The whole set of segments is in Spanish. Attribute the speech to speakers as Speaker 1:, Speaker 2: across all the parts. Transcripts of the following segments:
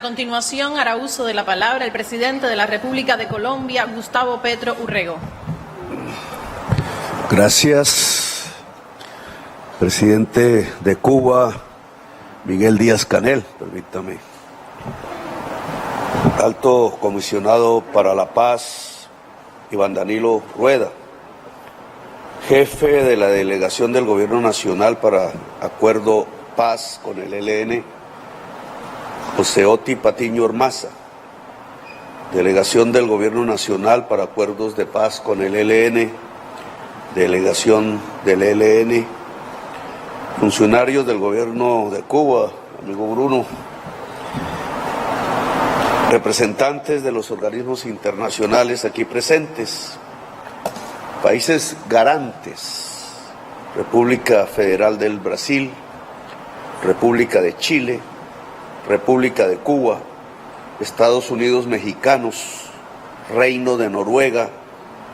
Speaker 1: A continuación hará uso de la palabra el presidente de la República de Colombia, Gustavo Petro Urrego.
Speaker 2: Gracias, presidente de Cuba, Miguel Díaz-Canel, permítame. Alto comisionado para la paz, Iván Danilo Rueda. Jefe de la delegación del Gobierno Nacional para Acuerdo Paz con el ELN, José Patiño Ormaza. Delegación del Gobierno Nacional para Acuerdos de Paz con el ELN, delegación del ELN, funcionarios del Gobierno de Cuba, amigo Bruno, representantes de los organismos internacionales aquí presentes, países garantes, República Federal del Brasil, República de Chile, República de Cuba, Estados Unidos mexicanos, Reino de Noruega,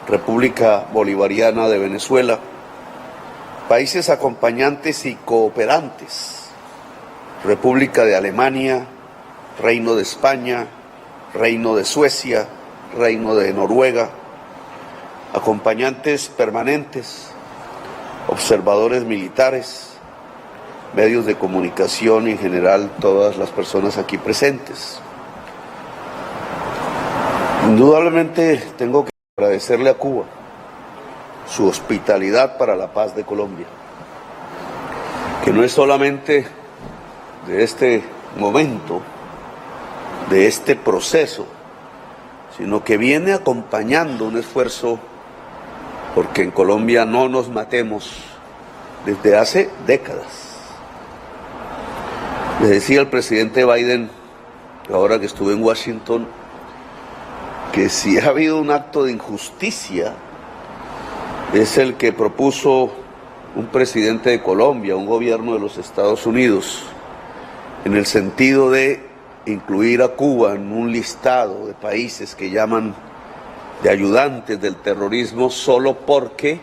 Speaker 2: República Bolivariana de Venezuela, países acompañantes y cooperantes, República de Alemania, Reino de España, Reino de Suecia, Reino de Noruega, acompañantes permanentes, observadores militares, medios de comunicación y en general todas las personas aquí presentes. Indudablemente tengo que agradecerle a Cuba su hospitalidad para la paz de Colombia, que no es solamente de este momento, de este proceso, sino que viene acompañando un esfuerzo porque en Colombia no nos matemos desde hace décadas. Le decía al presidente Biden, ahora que estuve en Washington, que si ha habido un acto de injusticia, es el que propuso un presidente de Colombia, un gobierno de los Estados Unidos, en el sentido de incluir a Cuba en un listado de países que llaman de ayudantes del terrorismo solo porque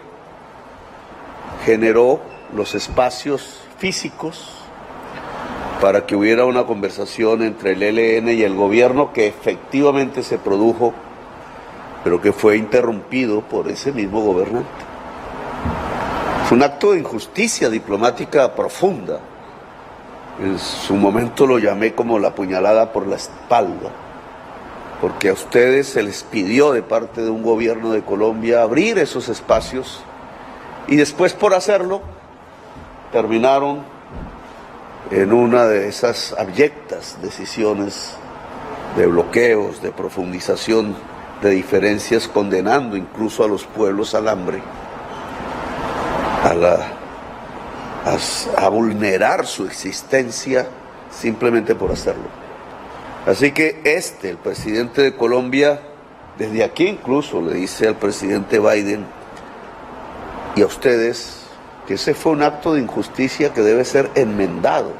Speaker 2: generó los espacios físicos para que hubiera una conversación entre el ELN y el gobierno que efectivamente se produjo, pero que fue interrumpido por ese mismo gobernante. Es un acto de injusticia diplomática profunda. En su momento lo llamé como la puñalada por la espalda, porque a ustedes se les pidió de parte de un gobierno de Colombia abrir esos espacios y después por hacerlo terminaron en una de esas abyectas decisiones de bloqueos, de profundización de diferencias, condenando incluso a los pueblos al hambre, a vulnerar su existencia simplemente por hacerlo. Así que el presidente de Colombia, desde aquí incluso le dice al presidente Biden y a ustedes que ese fue un acto de injusticia que debe ser enmendado,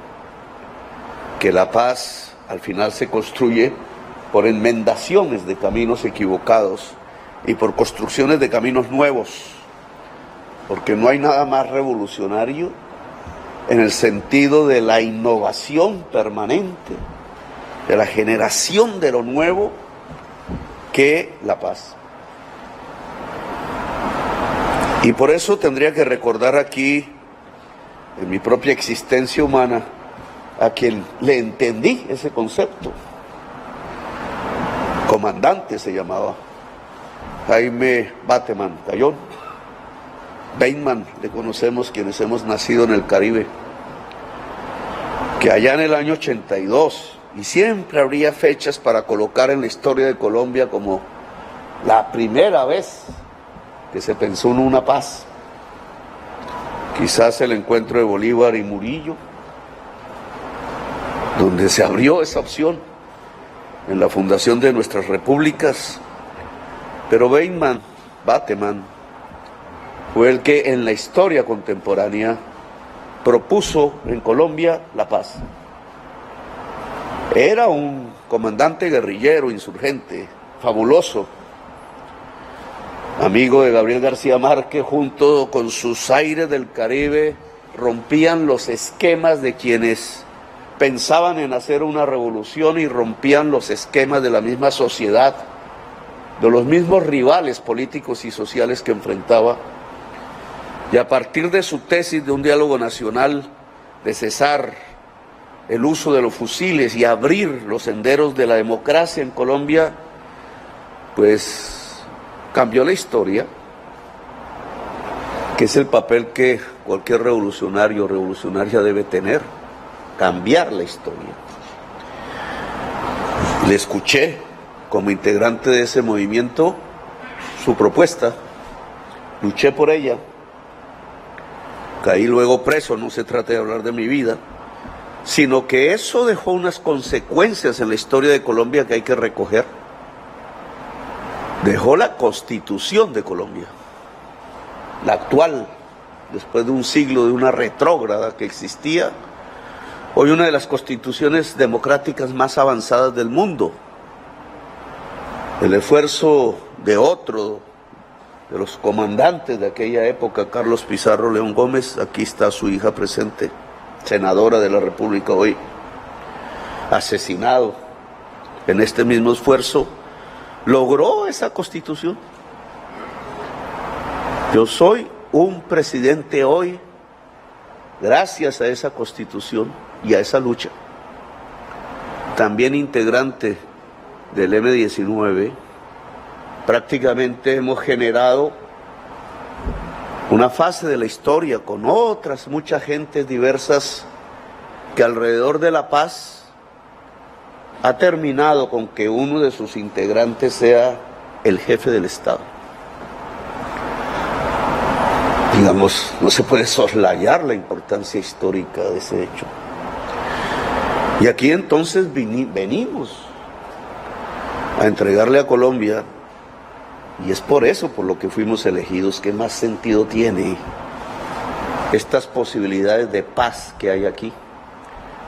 Speaker 2: que la paz al final se construye por enmendaciones de caminos equivocados y por construcciones de caminos nuevos, porque no hay nada más revolucionario en el sentido de la innovación permanente, de la generación de lo nuevo, que la paz. Y por eso tendría que recordar aquí, en mi propia existencia humana, a quien le entendí ese concepto. Comandante se llamaba Jaime Bateman Tayón. Bateman le conocemos quienes hemos nacido en el Caribe, que allá en el año 82, y siempre habría fechas para colocar en la historia de Colombia como la primera vez que se pensó en una paz, quizás el encuentro de Bolívar y Murillo, donde se abrió esa opción en la fundación de nuestras repúblicas, pero Bateman fue el que en la historia contemporánea propuso en Colombia la paz. Era un comandante guerrillero, insurgente, fabuloso, amigo de Gabriel García Márquez, junto con sus aires del Caribe, rompían los esquemas de quienes pensaban en hacer una revolución y rompían los esquemas de la misma sociedad, de los mismos rivales políticos y sociales que enfrentaba. Y a partir de su tesis de un diálogo nacional, de cesar el uso de los fusiles y abrir los senderos de la democracia en Colombia, pues cambió la historia, que es el papel que cualquier revolucionario o revolucionaria debe tener, cambiar la historia. Le escuché como integrante de ese movimiento su propuesta, luché por ella, caí luego preso, no se trata de hablar de mi vida, sino que eso dejó unas consecuencias en la historia de Colombia que hay que recoger. Dejó la Constitución de Colombia, la actual, después de un siglo de una retrógrada que existía, hoy una de las constituciones democráticas más avanzadas del mundo. El esfuerzo de otro de los comandantes de aquella época, Carlos Pizarro León Gómez, aquí está su hija presente, senadora de la República hoy, asesinado en este mismo esfuerzo, logró esa constitución. Yo soy un presidente hoy gracias a esa constitución y a esa lucha. También integrante del M-19, prácticamente hemos generado una fase de la historia con otras muchas gentes diversas que alrededor de la paz ha terminado con que uno de sus integrantes sea el jefe del Estado. Digamos, no se puede soslayar la importancia histórica de ese hecho. Y aquí entonces venimos a entregarle a Colombia, y es por eso por lo que fuimos elegidos. ¿Qué más sentido tiene estas posibilidades de paz que hay aquí,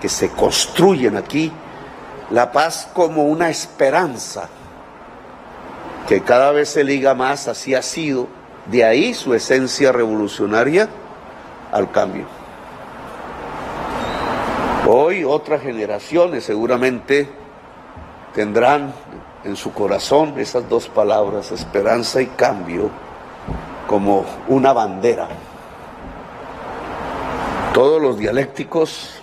Speaker 2: que se construyen aquí? La paz como una esperanza que cada vez se liga más, así ha sido, de ahí su esencia revolucionaria al cambio. Hoy otras generaciones seguramente tendrán en su corazón esas dos palabras, esperanza y cambio, como una bandera. Todos los dialécticos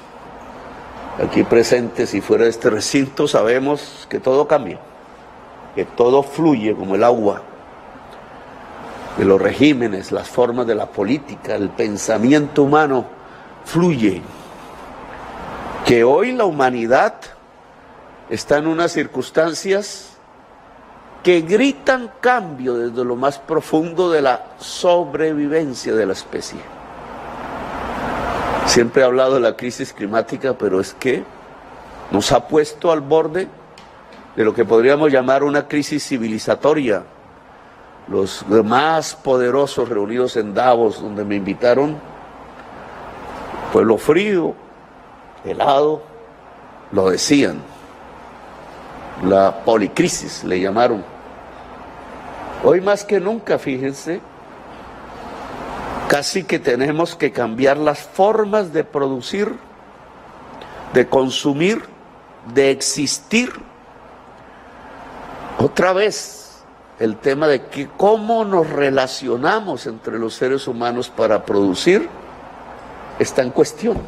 Speaker 2: aquí presentes y fuera de este recinto sabemos que todo cambia, que todo fluye como el agua, que los regímenes, las formas de la política, el pensamiento humano fluye, que hoy la humanidad está en unas circunstancias que gritan cambio desde lo más profundo de la sobrevivencia de la especie. Siempre he hablado de la crisis climática, pero es que nos ha puesto al borde de lo que podríamos llamar una crisis civilizatoria. Los más poderosos reunidos en Davos, donde me invitaron, pueblo frío, helado, lo decían. La policrisis le llamaron. Hoy más que nunca, fíjense, casi que tenemos que cambiar las formas de producir, de consumir, de existir. Otra vez, el tema de que cómo nos relacionamos entre los seres humanos para producir está en cuestión.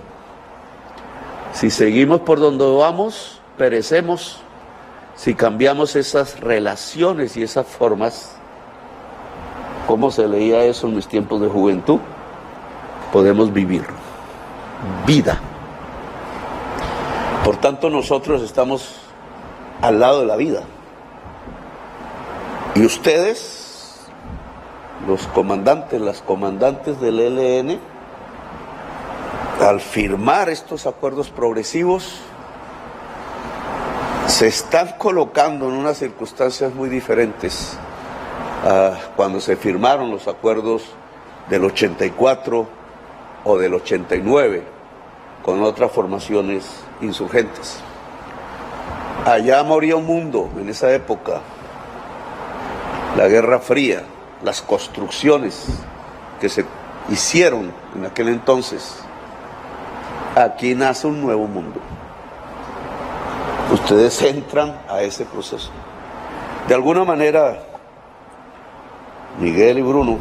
Speaker 2: Si seguimos por donde vamos, perecemos. Si cambiamos esas relaciones y esas formas, ¿cómo se leía eso en mis tiempos de juventud? Podemos vivir vida. Por tanto, nosotros estamos al lado de la vida. Y ustedes, los comandantes, las comandantes del ELN, al firmar estos acuerdos progresivos, se están colocando en unas circunstancias muy diferentes a cuando se firmaron los acuerdos del 84 o del 89 con otras formaciones insurgentes. Allá moría un mundo en esa época, la Guerra Fría, las construcciones que se hicieron en aquel entonces. Aquí nace un nuevo mundo. ustedes entran a ese proceso. De alguna manera, Miguel y Bruno,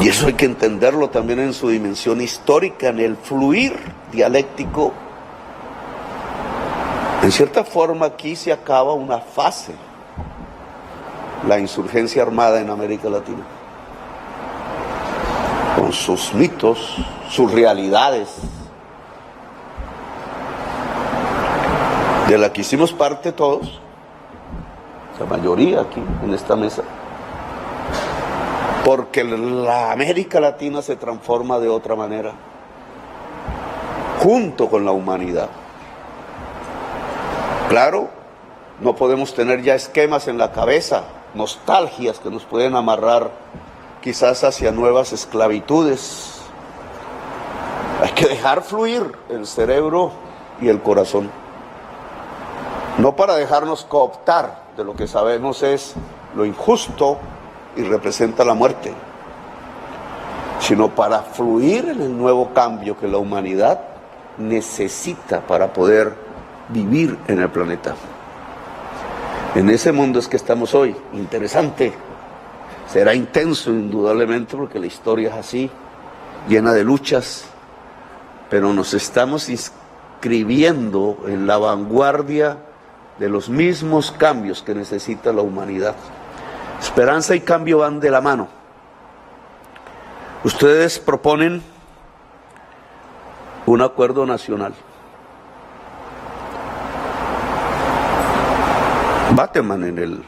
Speaker 2: y eso hay que entenderlo también en su dimensión histórica, en el fluir dialéctico, en cierta forma aquí se acaba una fase, la insurgencia armada en América Latina, con sus mitos, sus realidades, de la que hicimos parte todos, la mayoría aquí en esta mesa, porque la América Latina se transforma de otra manera, junto con la humanidad. Claro, no podemos tener ya esquemas en la cabeza, nostalgias que nos pueden amarrar quizás hacia nuevas esclavitudes. Hay que dejar fluir el cerebro y el corazón. No para dejarnos cooptar de lo que sabemos es lo injusto y representa la muerte, sino para fluir en el nuevo cambio que la humanidad necesita para poder vivir en el planeta. En ese mundo es que estamos hoy. Interesante, será intenso indudablemente porque la historia es así, llena de luchas, pero nos estamos inscribiendo en la vanguardia de los mismos cambios que necesita la humanidad. Esperanza y cambio van de la mano. Ustedes proponen un acuerdo nacional. Bateman en el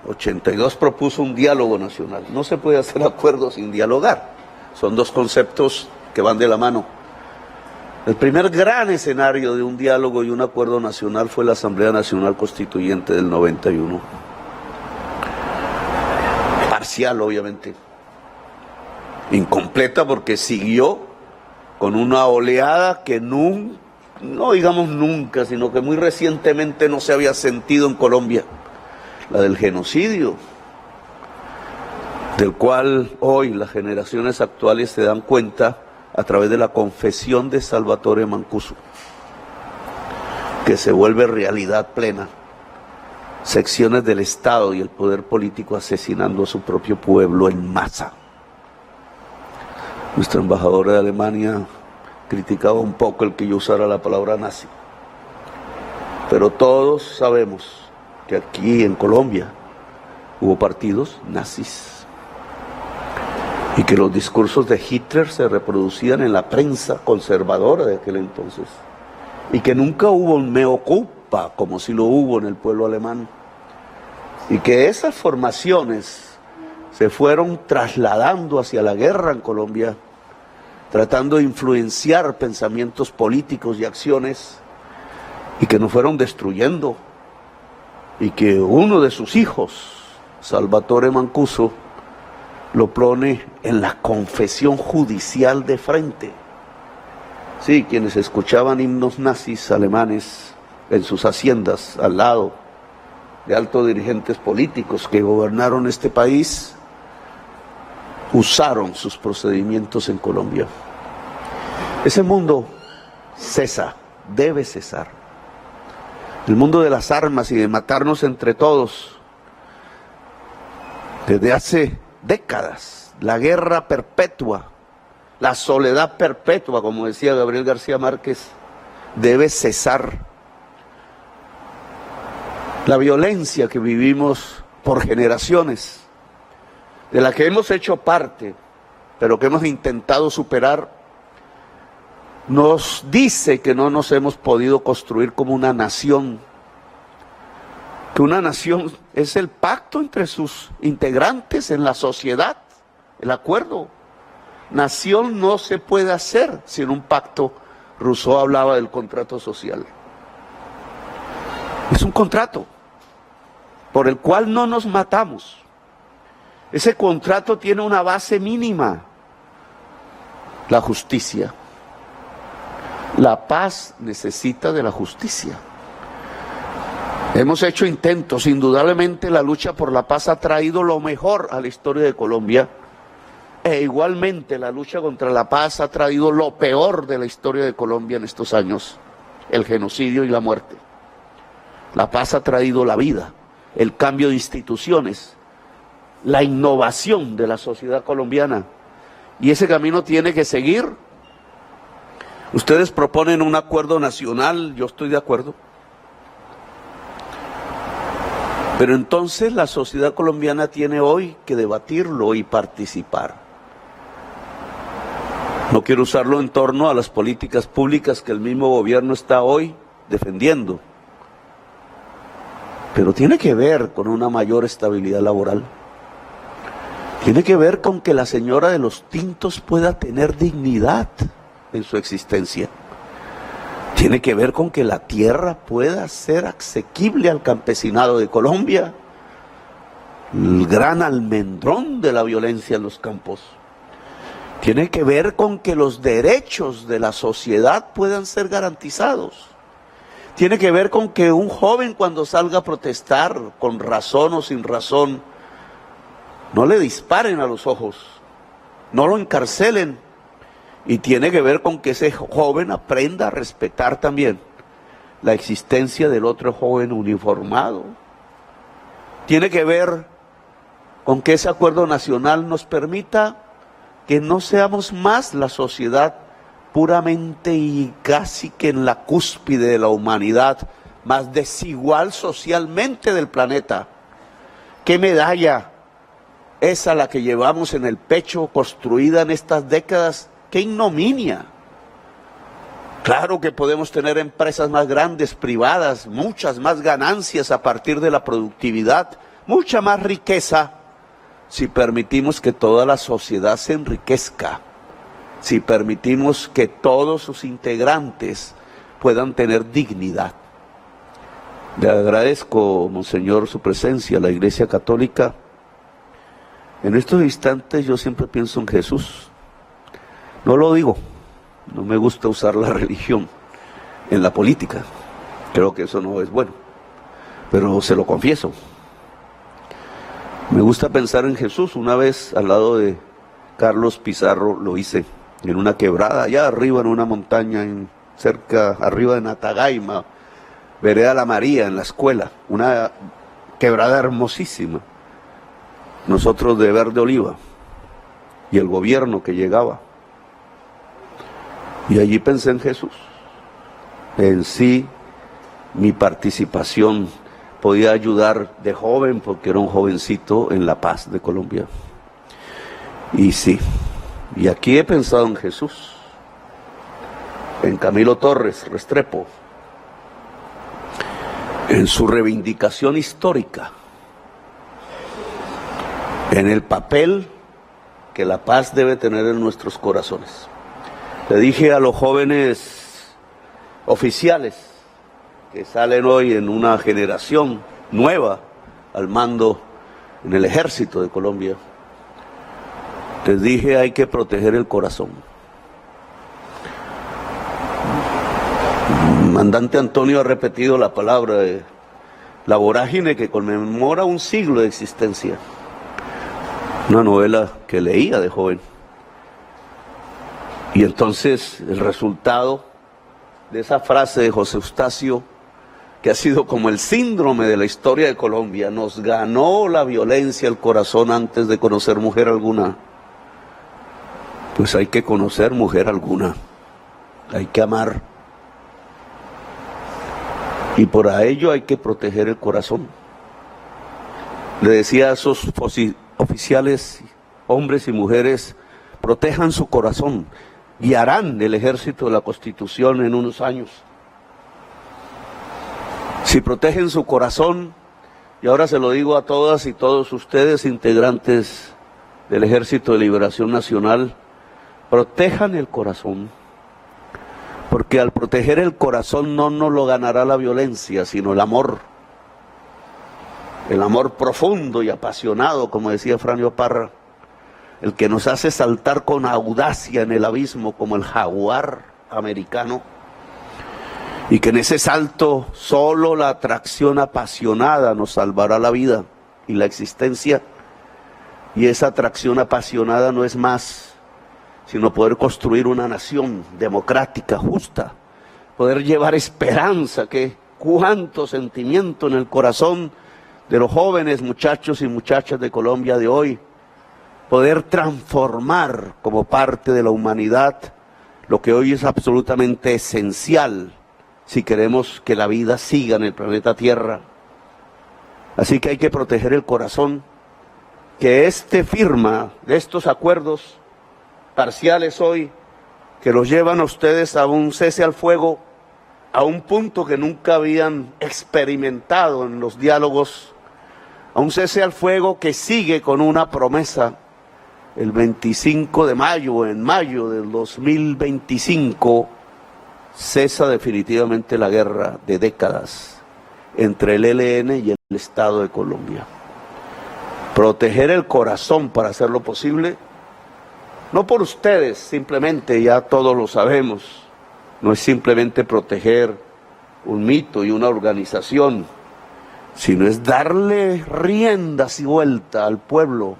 Speaker 2: 82 propuso un diálogo nacional. No se puede hacer acuerdo sin dialogar. Son dos conceptos que van de la mano. El primer gran escenario de un diálogo y un acuerdo nacional fue la Asamblea Nacional Constituyente del 91. Parcial, obviamente. Incompleta porque siguió con una oleada que no digamos nunca, sino que muy recientemente no se había sentido en Colombia, la del genocidio, del cual hoy las generaciones actuales se dan cuenta a través de la confesión de Salvatore Mancuso, que se vuelve realidad plena. Secciones del Estado y el poder político asesinando a su propio pueblo en masa. Nuestra embajadora de Alemania criticaba un poco el que yo usara la palabra nazi, pero todos sabemos que aquí en Colombia hubo partidos nazis y que los discursos de Hitler se reproducían en la prensa conservadora de aquel entonces y que nunca hubo un mea culpa como si lo hubo en el pueblo alemán y que esas formaciones se fueron trasladando hacia la guerra en Colombia, tratando de influenciar pensamientos políticos y acciones, y que nos fueron destruyendo, y que uno de sus hijos, Salvatore Mancuso, lo pone en la confesión judicial de frente. Sí, quienes escuchaban himnos nazis alemanes en sus haciendas al lado de altos dirigentes políticos que gobernaron este país, usaron sus procedimientos en Colombia. Ese mundo cesa, debe cesar. El mundo de las armas y de matarnos entre todos, desde hace décadas, la guerra perpetua, la soledad perpetua, como decía Gabriel García Márquez, debe cesar. La violencia que vivimos por generaciones, de la que hemos hecho parte, pero que hemos intentado superar, nos dice que no nos hemos podido construir como una nación, que una nación es el pacto entre sus integrantes en la sociedad, el acuerdo. Nación no se puede hacer sin un pacto. Rousseau hablaba del contrato social. Es un contrato por el cual no nos matamos. Ese contrato tiene una base mínima: la justicia. La paz necesita de la justicia. Hemos hecho intentos, indudablemente la lucha por la paz ha traído lo mejor a la historia de Colombia, e igualmente la lucha contra la paz ha traído lo peor de la historia de Colombia en estos años. el genocidio y la muerte. La paz ha traído la vida, el cambio de instituciones, la innovación de la sociedad colombiana. Y ese camino tiene que seguir. Ustedes proponen un acuerdo nacional, yo estoy de acuerdo. Pero entonces la sociedad colombiana tiene hoy que debatirlo y participar. No quiero usarlo en torno a las políticas públicas que el mismo gobierno está hoy defendiendo. Pero tiene que ver con una mayor estabilidad laboral. Tiene que ver con que la señora de los tintos pueda tener dignidad en su existencia. Tiene que ver con que la tierra pueda ser asequible al campesinado de Colombia, el gran almendrón de la violencia en los campos. Tiene que ver con que los derechos de la sociedad puedan ser garantizados. Tiene que ver con que un joven cuando salga a protestar, con razón o sin razón, no le disparen a los ojos, no lo encarcelen. Y tiene que ver con que ese joven aprenda a respetar también la existencia del otro joven uniformado. Tiene que ver con que ese acuerdo nacional nos permita que no seamos más la sociedad puramente y casi que en la cúspide de la humanidad, más desigual socialmente del planeta. ¿Qué medalla esa la que llevamos en el pecho, construida en estas décadas? ¡Qué ignominia! Claro que podemos tener empresas más grandes, privadas, muchas más ganancias a partir de la productividad, mucha más riqueza, si permitimos que toda la sociedad se enriquezca, si permitimos que todos sus integrantes puedan tener dignidad. Le agradezco, Monseñor, su presencia a la Iglesia Católica. En estos instantes yo siempre pienso en Jesús. No lo digo, no me gusta usar la religión en la política, creo que eso no es bueno, pero se lo confieso. Me gusta pensar en Jesús. Una vez al lado de Carlos Pizarro lo hice, en una quebrada, allá arriba en una montaña, cerca, arriba de Natagaima, Vereda La María, en la escuela, una quebrada hermosísima. Nosotros de verde oliva, y el gobierno que llegaba. Y allí pensé en Jesús. En sí, mi participación podía ayudar de joven, porque era un jovencito, en la paz de Colombia. Y sí, y aquí he pensado en Jesús, en Camilo Torres Restrepo, en su reivindicación histórica, en el papel que la paz debe tener en nuestros corazones. Le dije a los jóvenes oficiales que salen hoy en una generación nueva al mando en el ejército de Colombia, les dije: hay que proteger el corazón. El comandante Antonio ha repetido la palabra de La vorágine, que conmemora un siglo de existencia. Una novela que leía de joven. Y entonces el resultado de esa frase de José Eustacio, que ha sido como el síndrome de la historia de Colombia: nos ganó la violencia el corazón antes de conocer mujer alguna. Pues hay que conocer mujer alguna, hay que amar, y por ello hay que proteger el corazón. Le decía a esos oficiales, hombres y mujeres: protejan su corazón, guiarán el ejército de la Constitución en unos años. Si protegen su corazón, y ahora se lo digo a todas y todos ustedes, integrantes del Ejército de Liberación Nacional, protejan el corazón, porque al proteger el corazón no nos lo ganará la violencia, sino el amor profundo y apasionado, como decía Franjo Parra, el que nos hace saltar con audacia en el abismo como el jaguar americano, y que en ese salto solo la atracción apasionada nos salvará la vida y la existencia. Y esa atracción apasionada no es más sino poder construir una nación democrática, justa, poder llevar esperanza, que cuánto sentimiento en el corazón de los jóvenes muchachos y muchachas de Colombia de hoy, poder transformar como parte de la humanidad lo que hoy es absolutamente esencial si queremos que la vida siga en el planeta Tierra. Así que hay que proteger el corazón, que firma de estos acuerdos parciales hoy, que los llevan a ustedes a un cese al fuego, a un punto que nunca habían experimentado en los diálogos, a un cese al fuego que sigue con una promesa. El 25 de mayo, en mayo del 2025, cesa definitivamente la guerra de décadas entre el ELN y el Estado de Colombia. Proteger el corazón para hacerlo posible, no por ustedes, simplemente, ya todos lo sabemos, no es simplemente proteger un mito y una organización, sino es darle riendas y vuelta al pueblo,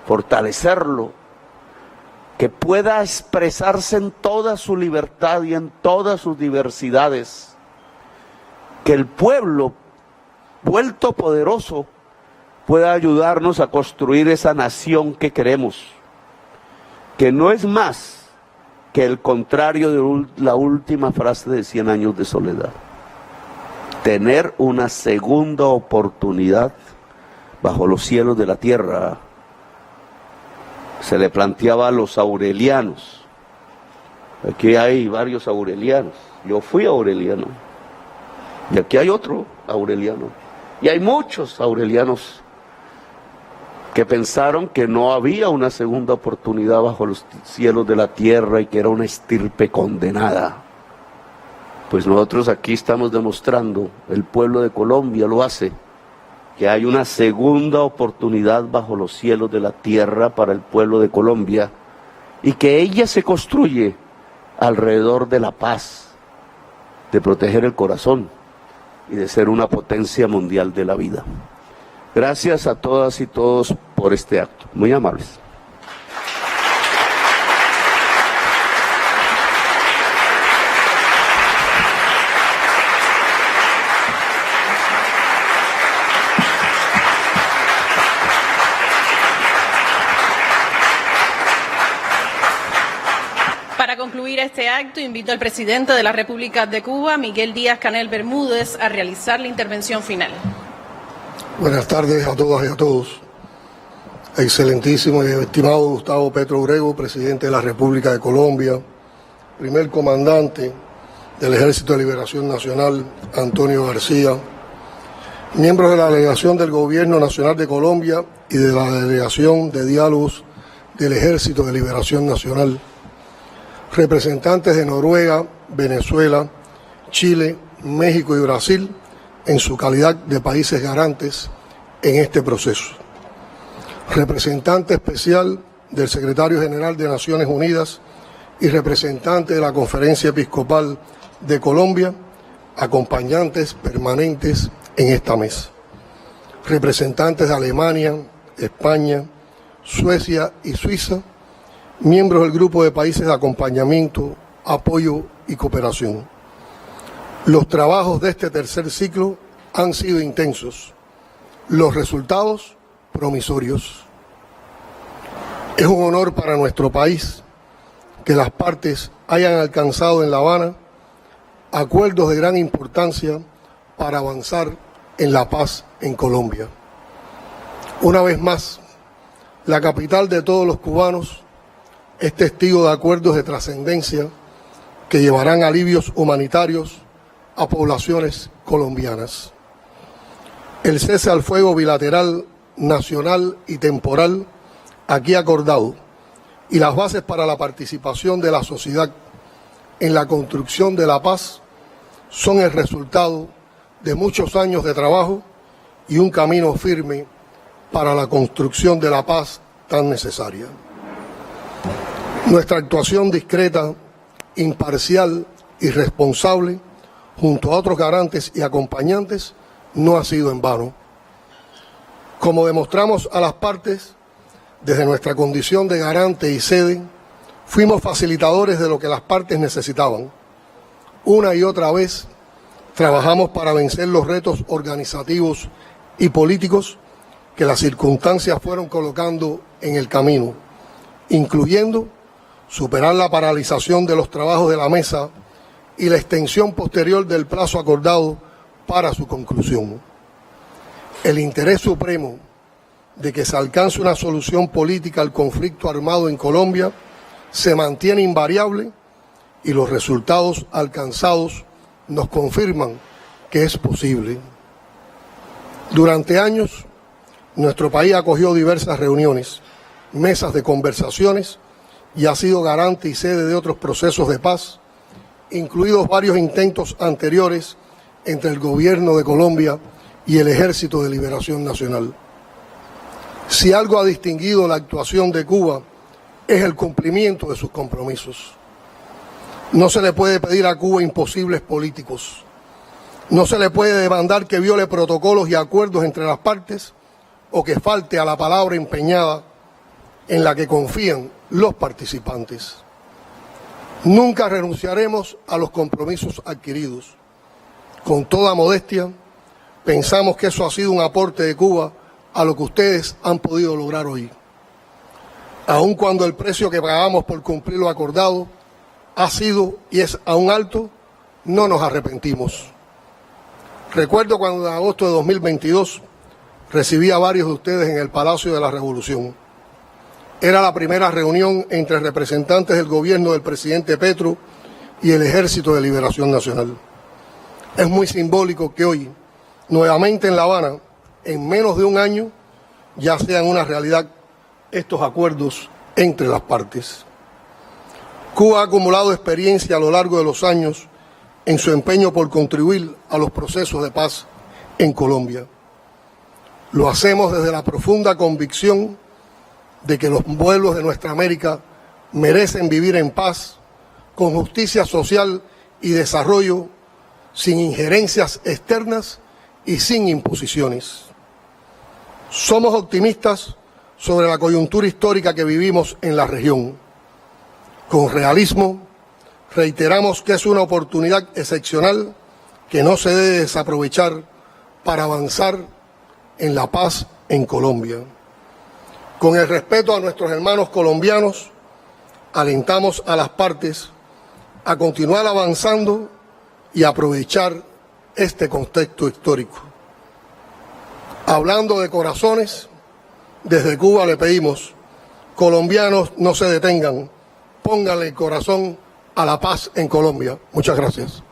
Speaker 2: fortalecerlo, que pueda expresarse en toda su libertad y en todas sus diversidades, que el pueblo, vuelto poderoso, pueda ayudarnos a construir esa nación que queremos, que no es más que el contrario de la última frase de 100 años de soledad. Tener una segunda oportunidad bajo los cielos de la tierra. Se le planteaba a los aurelianos. Aquí hay varios aurelianos. Yo fui aureliano. Y aquí hay otro aureliano. Y hay muchos aurelianos que pensaron que no había una segunda oportunidad bajo los cielos de la tierra y que era una estirpe condenada. Pues nosotros aquí estamos demostrando, el pueblo de Colombia lo hace, que hay una segunda oportunidad bajo los cielos de la tierra para el pueblo de Colombia y que ella se construye alrededor de la paz, de proteger el corazón y de ser una potencia mundial de la vida. Gracias a todas y todos por este acto. Muy amables.
Speaker 1: Para concluir este acto, invito al presidente de la República de Cuba, Miguel Díaz-Canel Bermúdez, a realizar la intervención final.
Speaker 3: Buenas tardes a todas y a todos. Excelentísimo y estimado Gustavo Petro Urrego, presidente de la República de Colombia, primer comandante del Ejército de Liberación Nacional, Antonio García, miembros de la delegación del Gobierno Nacional de Colombia y de la delegación de diálogos del Ejército de Liberación Nacional, representantes de Noruega, Venezuela, Chile, México y Brasil, en su calidad de países garantes en este proceso. Representante especial del Secretario General de Naciones Unidas y representante de la Conferencia Episcopal de Colombia, acompañantes permanentes en esta mesa. Representantes de Alemania, España, Suecia y Suiza, miembros del grupo de países de acompañamiento, apoyo y cooperación. Los trabajos de este tercer ciclo han sido intensos, los resultados promisorios. Es un honor para nuestro país que las partes hayan alcanzado en La Habana acuerdos de gran importancia para avanzar en la paz en Colombia. Una vez más, la capital de todos los cubanos es testigo de acuerdos de trascendencia que llevarán alivios humanitarios a poblaciones colombianas. El cese al fuego bilateral, nacional y temporal aquí acordado y las bases para la participación de la sociedad en la construcción de la paz son el resultado de muchos años de trabajo y un camino firme para la construcción de la paz tan necesaria. Nuestra actuación discreta, imparcial y responsable junto a otros garantes y acompañantes, no ha sido en vano. Como demostramos a las partes, desde nuestra condición de garante y sede, fuimos facilitadores de lo que las partes necesitaban. una y otra vez trabajamos para vencer los retos organizativos y políticos que las circunstancias fueron colocando en el camino, incluyendo superar la paralización de los trabajos de la mesa y la extensión posterior del plazo acordado para su conclusión. El interés supremo de que se alcance una solución política al conflicto armado en Colombia se mantiene invariable y los resultados alcanzados nos confirman que es posible. Durante años, nuestro país acogió diversas reuniones, mesas de conversaciones y ha sido garante y sede de otros procesos de paz, incluidos varios intentos anteriores entre el gobierno de Colombia y el Ejército de Liberación Nacional. Si algo ha distinguido la actuación de Cuba es el cumplimiento de sus compromisos. No se le puede pedir a Cuba imposibles políticos. No se le puede demandar que viole protocolos y acuerdos entre las partes o que falte a la palabra empeñada en la que confían los participantes. Nunca renunciaremos a los compromisos adquiridos. Con toda modestia, pensamos que eso ha sido un aporte de Cuba a lo que ustedes han podido lograr hoy. Aun cuando el precio que pagamos por cumplir lo acordado ha sido y es aún alto, no nos arrepentimos. Recuerdo cuando en agosto de 2022 recibí a varios de ustedes en el Palacio de la Revolución. Era la primera reunión entre representantes del gobierno del presidente Petro y el Ejército de Liberación Nacional. Es muy simbólico que hoy, nuevamente en La Habana, en menos de un año, ya sean una realidad estos acuerdos entre las partes. Cuba ha acumulado experiencia a lo largo de los años en su empeño por contribuir a los procesos de paz en Colombia. Lo hacemos desde la profunda convicción de que los pueblos de nuestra América merecen vivir en paz, con justicia social y desarrollo, sin injerencias externas y sin imposiciones. Somos optimistas sobre la coyuntura histórica que vivimos en la región. Con realismo, reiteramos que es una oportunidad excepcional que no se debe desaprovechar para avanzar en la paz en Colombia. Con el respeto a nuestros hermanos colombianos, alentamos a las partes a continuar avanzando y aprovechar este contexto histórico. Hablando de corazones, desde Cuba le pedimos, colombianos no se detengan, pónganle el corazón a la paz en Colombia. Muchas gracias.